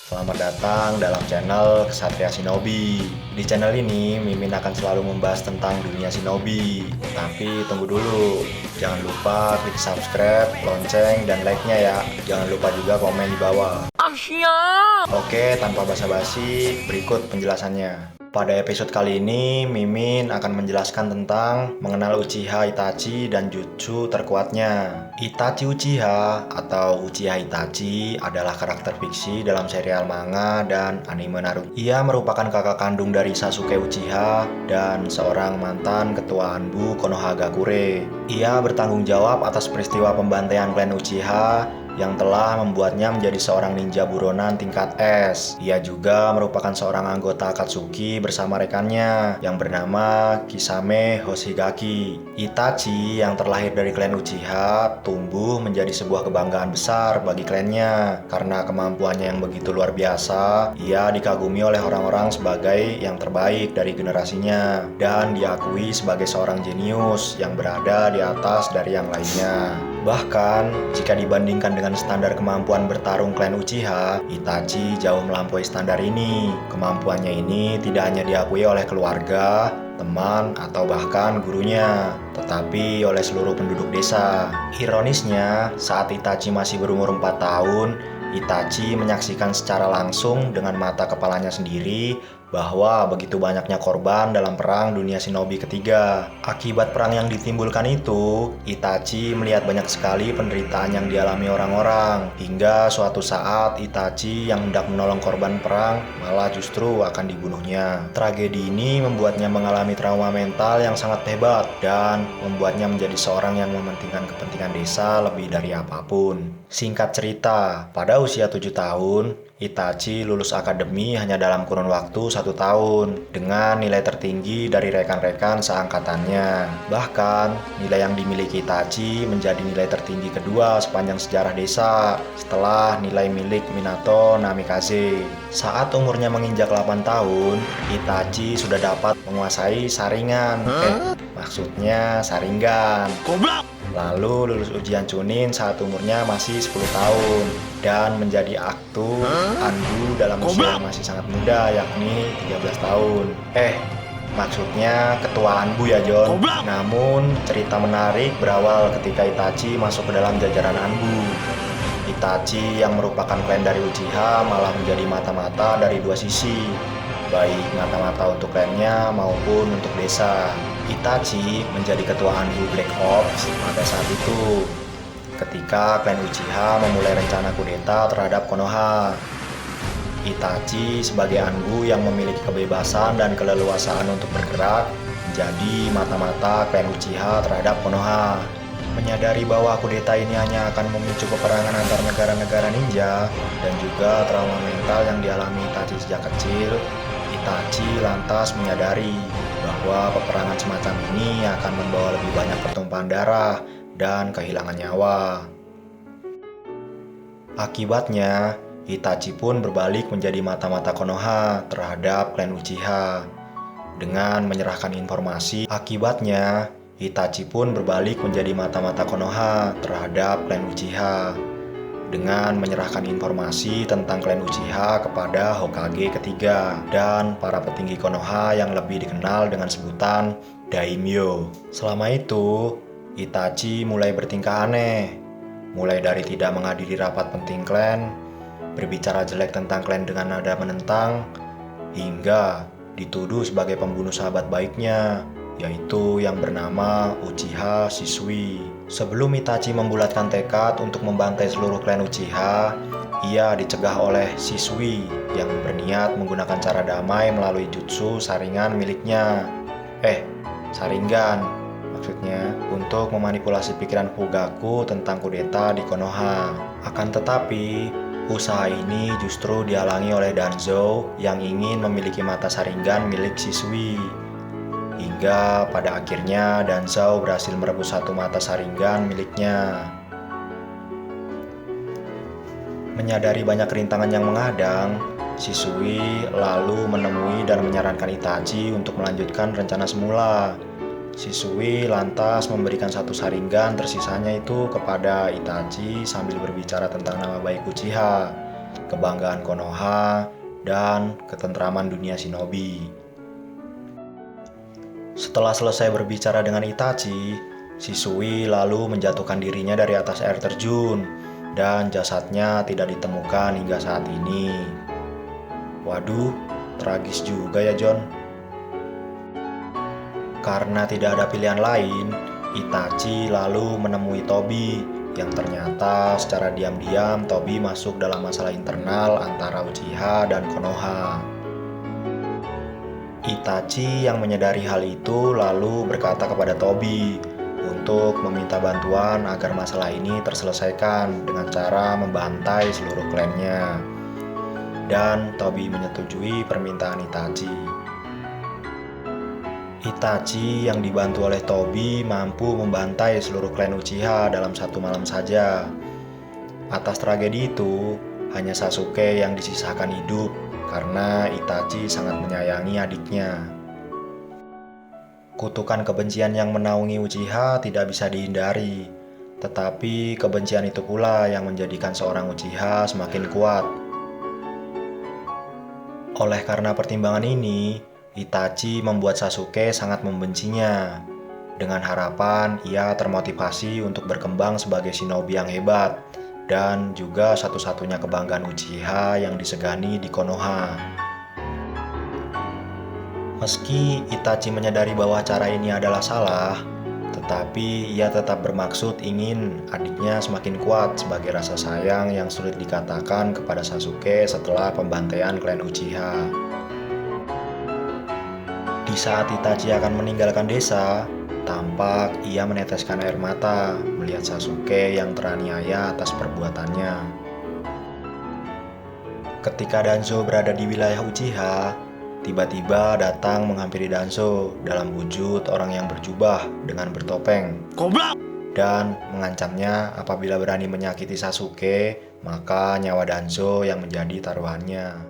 Selamat datang dalam channel Ksatria Shinobi. Di channel ini, Mimin akan selalu membahas tentang dunia Shinobi. Tapi tunggu dulu, jangan lupa klik subscribe, lonceng, dan like-nya ya. Jangan lupa juga komen di bawah. Oke, tanpa basa-basi, berikut penjelasannya. Pada episode kali ini, Mimin akan menjelaskan tentang mengenal Uchiha Itachi dan jutsu terkuatnya. Itachi Uchiha atau Uchiha Itachi adalah karakter fiksi dalam serial manga dan anime Naruto. Ia merupakan kakak kandung dari Sasuke Uchiha dan seorang mantan ketua Anbu Konohagakure. Ia bertanggung jawab atas peristiwa pembantaian klan Uchiha yang telah membuatnya menjadi seorang ninja buronan tingkat S. Ia juga merupakan seorang anggota Akatsuki bersama rekannya yang bernama Kisame Hoshigaki. Itachi yang terlahir dari klan Uchiha tumbuh menjadi sebuah kebanggaan besar bagi klannya. Karena kemampuannya yang begitu luar biasa, ia dikagumi oleh orang-orang sebagai yang terbaik dari generasinya dan diakui sebagai seorang jenius yang berada di atas dari yang lainnya. Bahkan, jika dibandingkan dengan standar kemampuan bertarung klan Uchiha, Itachi jauh melampaui standar ini. Kemampuannya ini tidak hanya diakui oleh keluarga, teman, atau bahkan gurunya, tetapi oleh seluruh penduduk desa. Ironisnya, saat Itachi masih berumur 4 tahun, Itachi menyaksikan secara langsung dengan mata kepalanya sendiri bahwa begitu banyaknya korban dalam perang dunia shinobi ketiga. Akibat perang yang ditimbulkan itu, Itachi melihat banyak sekali penderitaan yang dialami orang-orang. Hingga suatu saat Itachi yang hendak menolong korban perang malah justru akan dibunuhnya. Tragedi ini membuatnya mengalami trauma mental yang sangat hebat dan membuatnya menjadi seorang yang mementingkan kepentingan desa lebih dari apapun. Singkat cerita, pada usia 7 tahun, Itachi lulus akademi hanya dalam kurun waktu 1 tahun dengan nilai tertinggi dari rekan-rekan seangkatannya. Bahkan, nilai yang dimiliki Itachi menjadi nilai tertinggi kedua sepanjang sejarah desa setelah nilai milik Minato Namikaze. Saat umurnya menginjak 8 tahun, Itachi sudah dapat menguasai saringan. Maksudnya saringan. Lalu lulus ujian Chunin saat umurnya masih 10 tahun dan menjadi aktu Anbu dalam usia yang masih sangat muda, yakni 13 tahun. Maksudnya ketua Anbu ya John. Namun cerita menarik berawal ketika Itachi masuk ke dalam jajaran Anbu. Itachi yang merupakan klan dari Uchiha malah menjadi mata-mata dari dua sisi, baik mata-mata untuk klannya maupun untuk desa. Itachi menjadi ketua Anbu Black Ops pada saat itu, ketika klan Uchiha memulai rencana kudeta terhadap Konoha. Itachi sebagai Anbu yang memiliki kebebasan dan keleluasaan untuk bergerak menjadi mata-mata klan Uchiha terhadap Konoha. Menyadari bahwa kudeta ini hanya akan memicu peperangan antar negara-negara ninja dan juga trauma mental yang dialami Itachi sejak kecil, Itachi lantas menyadari bahwa peperangan semacam ini akan membawa lebih banyak pertumpahan darah dan kehilangan nyawa. Akibatnya, Itachi pun berbalik menjadi mata-mata Konoha terhadap klan Uchiha. Dengan menyerahkan informasi, akibatnya Itachi pun berbalik menjadi mata-mata Konoha terhadap klan Uchiha. Dengan menyerahkan informasi tentang klan Uchiha kepada Hokage ketiga dan para petinggi Konoha yang lebih dikenal dengan sebutan Daimyo. Selama itu, Itachi mulai bertingkah aneh. Mulai dari tidak menghadiri rapat penting klan, berbicara jelek tentang klan dengan nada menentang, hingga dituduh sebagai pembunuh sahabat baiknya, yaitu yang bernama Uchiha Shisui. Sebelum Itachi membulatkan tekad untuk membantai seluruh klan Uchiha, ia dicegah oleh Shisui yang berniat menggunakan cara damai melalui jutsu saringan miliknya. Saringan maksudnya untuk memanipulasi pikiran Fugaku tentang kudeta di Konoha. Akan tetapi, usaha ini justru dihalangi oleh Danzo yang ingin memiliki mata saringan milik Shisui. Hingga pada akhirnya Danzo berhasil merebut satu mata saringan miliknya. Menyadari banyak rintangan yang menghadang, Shisui lalu menemui dan menyarankan Itachi untuk melanjutkan rencana semula. Shisui lantas memberikan satu saringan tersisanya itu kepada Itachi sambil berbicara tentang nama baik Uchiha. kebanggaan Konoha, dan ketentraman dunia shinobi. Setelah selesai berbicara dengan Itachi, Shisui lalu menjatuhkan dirinya dari atas air terjun dan jasadnya tidak ditemukan hingga saat ini. Waduh, tragis juga ya John. Karena tidak ada pilihan lain, Itachi lalu menemui Tobi yang ternyata secara diam-diam Tobi masuk dalam masalah internal antara Uchiha dan Konoha. Itachi yang menyadari hal itu lalu berkata kepada Tobi untuk meminta bantuan agar masalah ini terselesaikan dengan cara membantai seluruh klannya. Dan Tobi menyetujui permintaan Itachi. Itachi yang dibantu oleh Tobi mampu membantai seluruh klan Uchiha dalam satu malam saja. Atas tragedi itu, hanya Sasuke yang disisakan hidup karena Itachi sangat menyayangi adiknya. Kutukan kebencian yang menaungi Uchiha tidak bisa dihindari, tetapi kebencian itu pula yang menjadikan seorang Uchiha semakin kuat. Oleh karena pertimbangan ini, Itachi membuat Sasuke sangat membencinya, dengan harapan ia termotivasi untuk berkembang sebagai shinobi yang hebat, dan juga satu-satunya kebanggaan Uchiha yang disegani di Konoha. Meski Itachi menyadari bahwa cara ini adalah salah, tetapi ia tetap bermaksud ingin adiknya semakin kuat sebagai rasa sayang yang sulit dikatakan kepada Sasuke setelah pembantaian klan Uchiha. Di saat Itachi akan meninggalkan desa, tampak ia meneteskan air mata melihat Sasuke yang teraniaya atas perbuatannya. Ketika Danzo berada di wilayah Uchiha, tiba-tiba datang menghampiri Danzo dalam wujud orang yang berjubah dengan bertopeng. Goblok! Dan mengancamnya apabila berani menyakiti Sasuke, maka nyawa Danzo yang menjadi taruhannya.